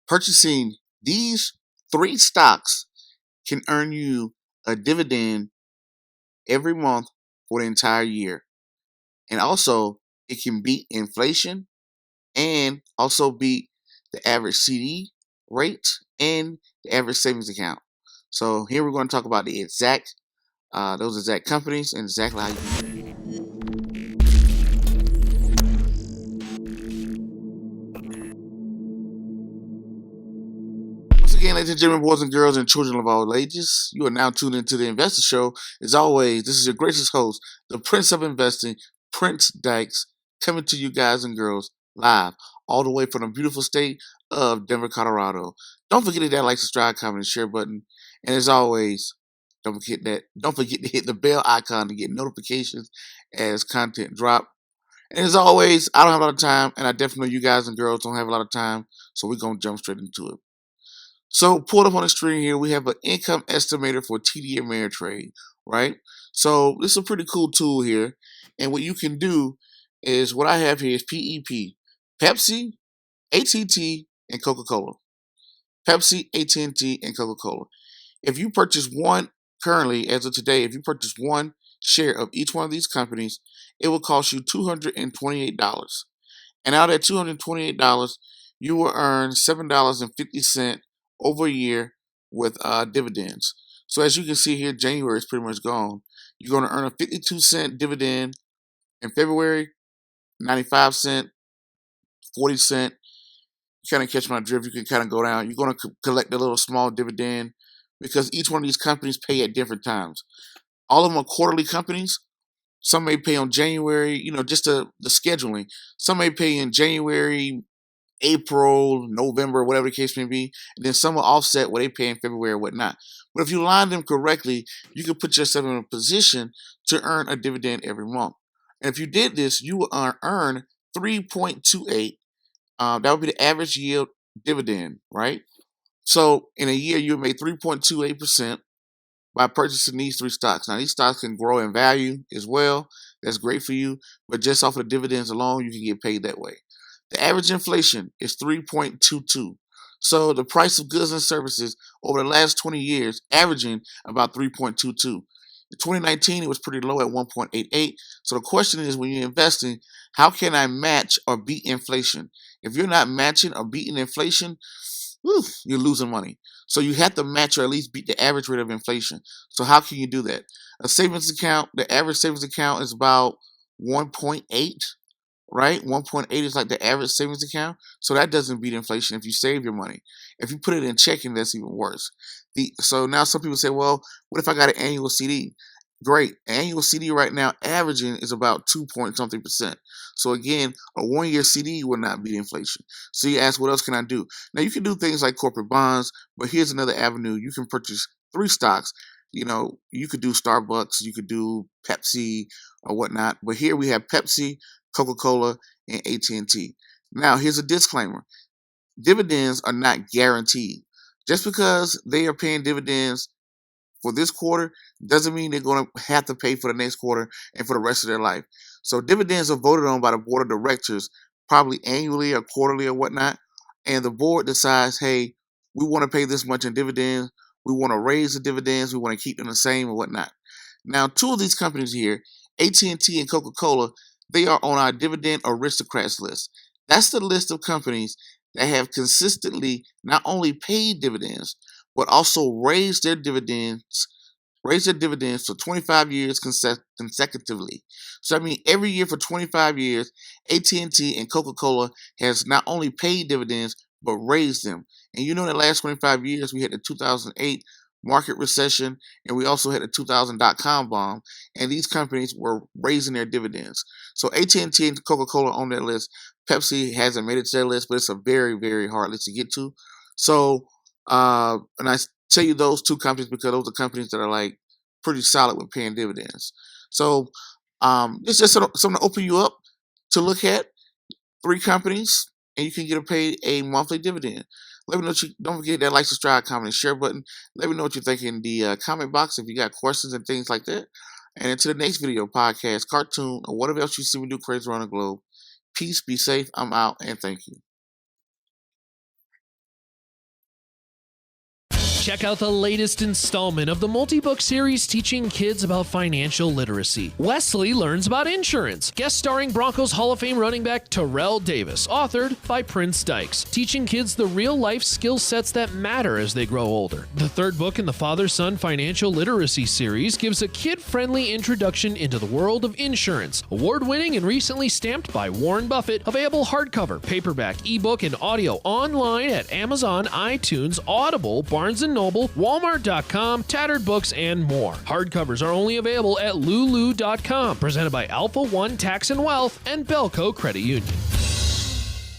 Purchasing these three stocks can earn you a dividend every month for the entire year. And also, it can beat inflation and also beat the average CD rate and the average savings account. So here we're going to talk about the those exact companies and exactly how you can do it. Once again, ladies and gentlemen, boys and girls, and children of all ages, you are now tuned into the Investor Show. As always, this is your gracious host, the Prince of Investing, Prince Dykes, coming to you guys and girls live all the way from the beautiful state of Denver, Colorado. Don't forget to hit that like, subscribe, comment, and share button. And as always, Don't forget to hit the bell icon to get notifications as content drop. And as always, I don't have a lot of time, and I definitely know you guys and girls don't have a lot of time, so we're gonna jump straight into it. So pulled up on the screen here, we have an income estimator for TD Ameritrade, right? So this is a pretty cool tool here. And what you can do is what I have here is PEP, Pepsi, AT&T, and Coca-Cola. Pepsi, AT&T, and Coca-Cola. If you purchase one currently, as of today, if you purchase one share of each one of these companies, it will cost you $228. And out of that $228, you will earn $7.50 over a year with dividends. So as you can see here, January is pretty much gone. You're going to earn a 52-cent dividend in February, 95-cent, 40-cent. You kind of catch my drift. You can kind of go down. You're going to collect a little small dividend because each one of these companies pay at different times. All of them are quarterly companies. Some may pay on January, just the scheduling. Some may pay in January, April, November, whatever the case may be. And then some will offset what they pay in February or whatnot. But if you line them correctly, you can put yourself in a position to earn a dividend every month. And if you did this, you will earn 3.28. That would be the average yield dividend, right? So in a year, you made 3.28% by purchasing these three stocks. Now, these stocks can grow in value as well. That's great for you. But just off of the dividends alone, you can get paid that way. The average inflation is 3.22. So the price of goods and services over the last 20 years averaging about 3.22. In 2019, it was pretty low at 1.88. So the question is, when you're investing, how can I match or beat inflation? If you're not matching or beating inflation, you're losing money. So you have to match or at least beat the average rate of inflation. So how can you do that? A savings account, the average savings account is about 1.8, right? 1.8 is like the average savings account. So that doesn't beat inflation if you save your money. If you put it in checking, that's even worse. So now some people say, well, what if I got an annual CD? Great. Annual CD right now averaging is about 2 point something percent. So again, a 1-year CD will not beat inflation. So you ask, what else can I do? Now you can do things like corporate bonds, but here's another avenue. You can purchase three stocks. You could do Starbucks, you could do Pepsi or whatnot. But here we have Pepsi, Coca-Cola, and AT&T. Now here's a disclaimer. Dividends are not guaranteed. Just because they are paying dividends for this quarter doesn't mean they're going to have to pay for the next quarter and for the rest of their life. So dividends are voted on by the board of directors, probably annually or quarterly or whatnot. And the board decides, hey, we want to pay this much in dividends. We want to raise the dividends. We want to keep them the same and whatnot. Now, two of these companies here, AT&T and Coca-Cola, they are on our Dividend Aristocrats list. That's the list of companies that have consistently not only paid dividends, but also raised their dividends for 25 years consecutively. So I mean, every year for 25 years, AT&T and Coca-Cola has not only paid dividends, but raised them. And in the last 25 years, we had the 2008 market recession, and we also had the 2000 dot-com bomb, and these companies were raising their dividends. So AT&T and Coca-Cola on that list. Pepsi hasn't made it to that list, but it's a very, very hard list to get to. So, and I tell you those two companies because those are companies that are like pretty solid with paying dividends. So, it's just something to open you up to look at three companies, and you can get paid a monthly dividend. Let me know don't forget that like, subscribe, comment, and share button. Let me know what you think in the comment box if you got questions and things like that. And until the next video, podcast, cartoon, or whatever else you see me do crazy around the globe. Peace, be safe. I'm out, and thank you. Check out the latest installment of the multi-book series teaching kids about financial literacy. Wesley learns about insurance. Guest starring Broncos Hall of Fame running back Terrell Davis, authored by Prince Dykes, teaching kids the real-life skill sets that matter as they grow older. The third book in the Father-Son Financial Literacy series gives a kid-friendly introduction into the world of insurance. Award-winning and recently stamped by Warren Buffett, available hardcover, paperback, ebook, and audio online at Amazon, iTunes, Audible, Barnes & Noble, Walmart.com, Tattered Books, and more. Hardcovers are only available at Lulu.com. Presented by Alpha One Tax and Wealth and Belco Credit Union.